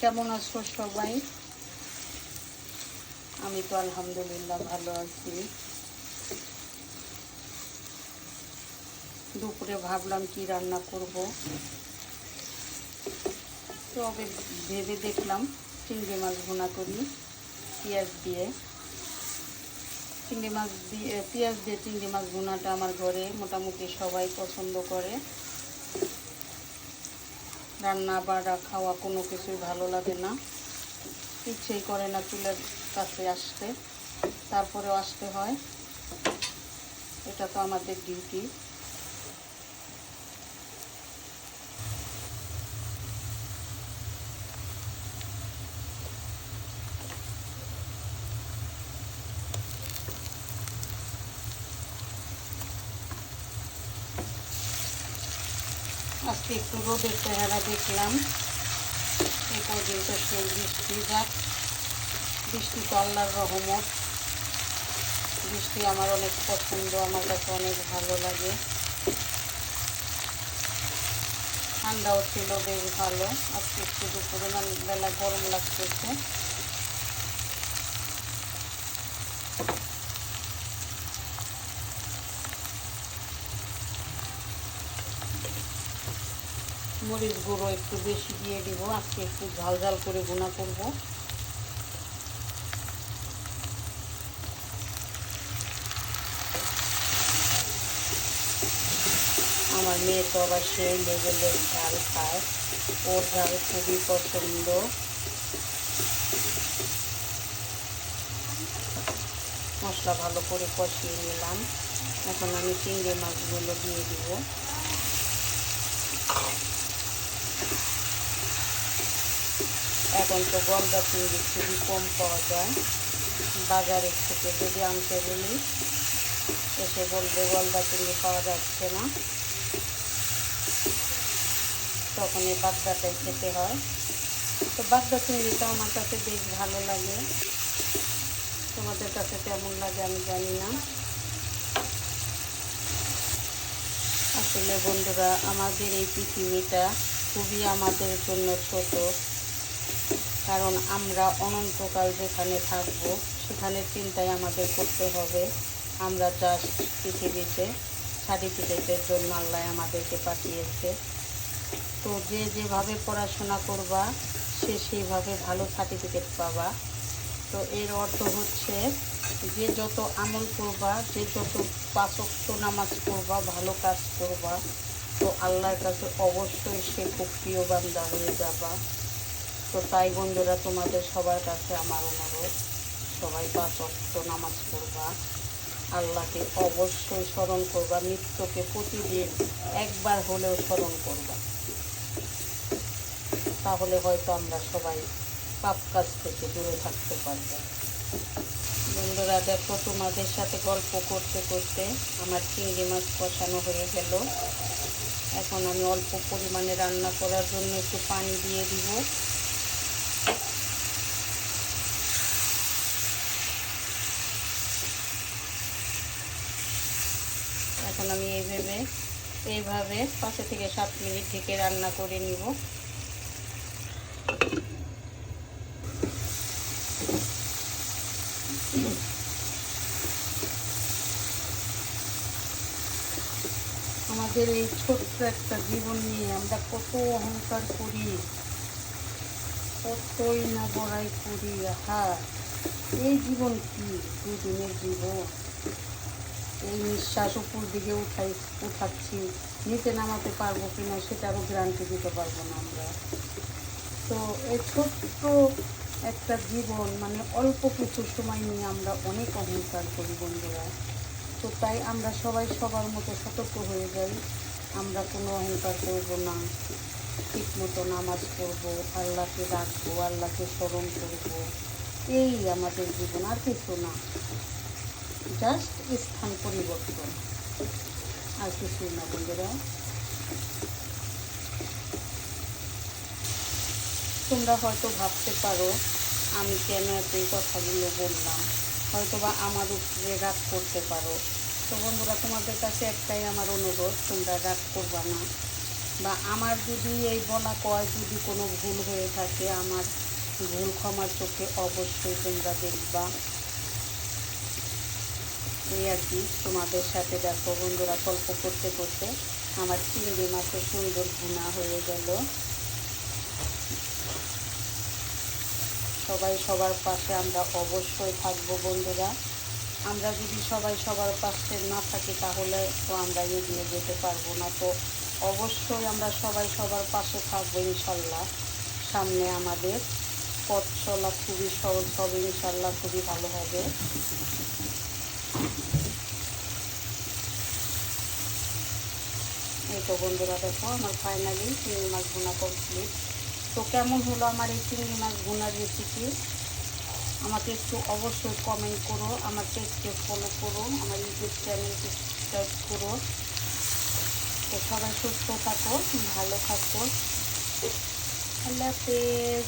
কেমন আছো সবাই? আমি তো আলহামদুলিল্লাহ ভালো আছি। দুপুরে ভাবলাম কি রান্না করব, তবে ভেবে দেখলাম চিংড়ি মাছ ভুনা করি পেঁয়াজ দিয়ে। চিংড়ি মাছ দিয়ে পেঁয়াজ দিয়ে চিংড়ি মাছ ভুনাটা আমার ঘরে মোটামুটি সবাই পছন্দ করে। রান্না বাড়া খাওয়া কোনো কিছুই ভালো লাগে না, ইচ্ছেই করে না চুলের কাছে আসতে, তারপরেও আসতে হয়। এটা তো আমাদের ডিউটি। আজকে একটু রোদের চেহারা দেখলাম, এই কদিন তো সেই বৃষ্টি, যাক বৃষ্টি তো আল্লাহর রহমত। বৃষ্টি আমার অনেক পছন্দ, আমার কাছে অনেক ভালো লাগে। ঠান্ডাও ছিল বেশ ভালো। আজকে একটু দুপুরে বেলা গরম লাগতেছে। মরিচ গুঁড়ো একটু বেশি দিয়ে দিব, আজকে একটু ঝাল ঝাল করে ভুনা করব। আমার মেয়ে তো আবার সেই লেভেলের ঝাল খায়, ওর ঝাল খুবই পছন্দ। মশলা ভালো করে কষিয়ে নিলাম, এখন আমি চিংড়ি মাছগুলো দিয়ে দিব। এখন তো গলদা চিংড়ি খুবই কম পাওয়া যায় বাজারের থেকে। যদি আনতে বলি এসে বলবে গলদা চিংড়ি পাওয়া যাচ্ছে না, তখন এই বাগদাটাই খেতে হয়। তো বাগদা চিংড়িটা আমার কাছে বেশ ভালো লাগে, তোমাদের কাছে কেমন লাগে আমি জানি না। আসলে বন্ধুরা, আমাদের এই পৃথিবীটা খুবই আমাদের জন্য ছোট, কারণ আমরা অনন্তকাল যেখানে থাকব সেখানে চিন্তাই আমাদের করতে হবে। আমরা জাস্ট পৃথিবীতে সার্টিফিকেটের জন্য আল্লাহ আমাদেরকে পাঠিয়েছে। তো যে যেভাবে পড়াশোনা করবা সে সেইভাবে ভালো সার্টিফিকেট পাবা। তো এর অর্থ হচ্ছে যে যত আমল করবা, যে যত 5 ওয়াক্ত নামাজ পড়বা, ভালো কাজ করবা, তো আল্লাহর কাছে অবশ্যই সে খুব প্রিয় বান্দা হয়ে যাবা। তো তাই বন্ধুরা, তোমাদের সবার কাছে আমার অনুরোধ, সবাই 5 ওয়াক্ত নামাজ পড়বা, আল্লাহকে অবশ্যই স্মরণ করবা, মৃত্যুকে প্রতিদিন একবার হলেও স্মরণ করবা। তাহলে হয়তো আমরা সবাই পাপ কাজ থেকে দূরে থাকতে পারবো। বন্ধুরা দেখো, তোমাদের সাথে গল্প করতে করতে আমার চিংড়ি মাছ কষানো হয়ে গেল। এখন আমি অল্প পরিমাণে রান্না করার জন্য একটু পানি দিয়ে দিব। এখন আমি এইভাবে 5 থেকে 7 মিনিট ঢেকে রান্না করে নিব। আমাদের এই ছোট্ট একটা জীবন নিয়ে আমরা কত অহংকার করি, কতই না বড়াই করি। হ্যাঁ, এই জীবন কি দুদিনের জীবন? এই নিঃশ্বাস উপর দিকে উঠাচ্ছি, নিচে নামাতে পারবো কিনা সেটারও গ্যারান্টি দিতে পারবো না আমরা। তো এই ছোট্ট একটা জীবন, মানে অল্প কিছু সময় নিয়ে আমরা অনেক অহংকার করি বন্ধুরা। তো তাই আমরা সবাই সবার মতো সতর্ক হয়ে যাই, আমরা কোনো অহংকার করবো না, ঠিক মতো নামাজ পড়বো, আল্লাহকে রাখবো, আল্লাহকে স্মরণ করবো। এই আমাদের জীবন, আর কিছু না, জাস্ট স্থান পরিবর্তন, আর কিছুই না বন্ধুরা। তোমরা হয়তো ভাবতে পারো আমি কেন এত এই কথাগুলো বললাম, হয়তো বা আমার উপরে রাগ করতে পারো। তো বন্ধুরা, তোমাদের কাছে একটাই আমার অনুরোধ, তোমরা রাগ করবা না। বা আমার যদি এই বলা কয় যদি কোনো ভুল হয়ে থাকে, আমার ভুল ক্ষমার চোখে অবশ্যই তোমরা দেখবা। এই আর কি, তোমাদের সাথে দেখো বন্ধুরা গল্প করতে করতে আমার চিংড়ি মাছও সুন্দর ভুনা হয়ে গেল। সবাই সবার পাশে আমরা অবশ্যই থাকবো বন্ধুরা। আমরা যদি সবাই সবার পাশে না থাকি তাহলে তো আমরা এগিয়ে যেতে পারবো না। তো অবশ্যই আমরা সবাই সবার পাশে থাকবো ইনশাল্লাহ। সামনে আমাদের পথ চলা খুবই সহজ হবে ইনশাল্লাহ, খুবই ভালো হবে। এই তো বন্ধুরা দেখো আমার ফাইনালি চিংড়ি মাছ ভুনা কমপ্লিট। তো কেমন হলো আমার এই চিংড়ি মাছ ভুনার রেসিপি আমাকে একটু অবশ্যই কমেন্ট করো, আমার পেজকে ফলো করো, আমার ইউটিউব চ্যানেলকে সাবস্ক্রাইব করো। তো সবাই সুস্থ থাকো, ভালো থাকো, আল্লাহ হাফেজ।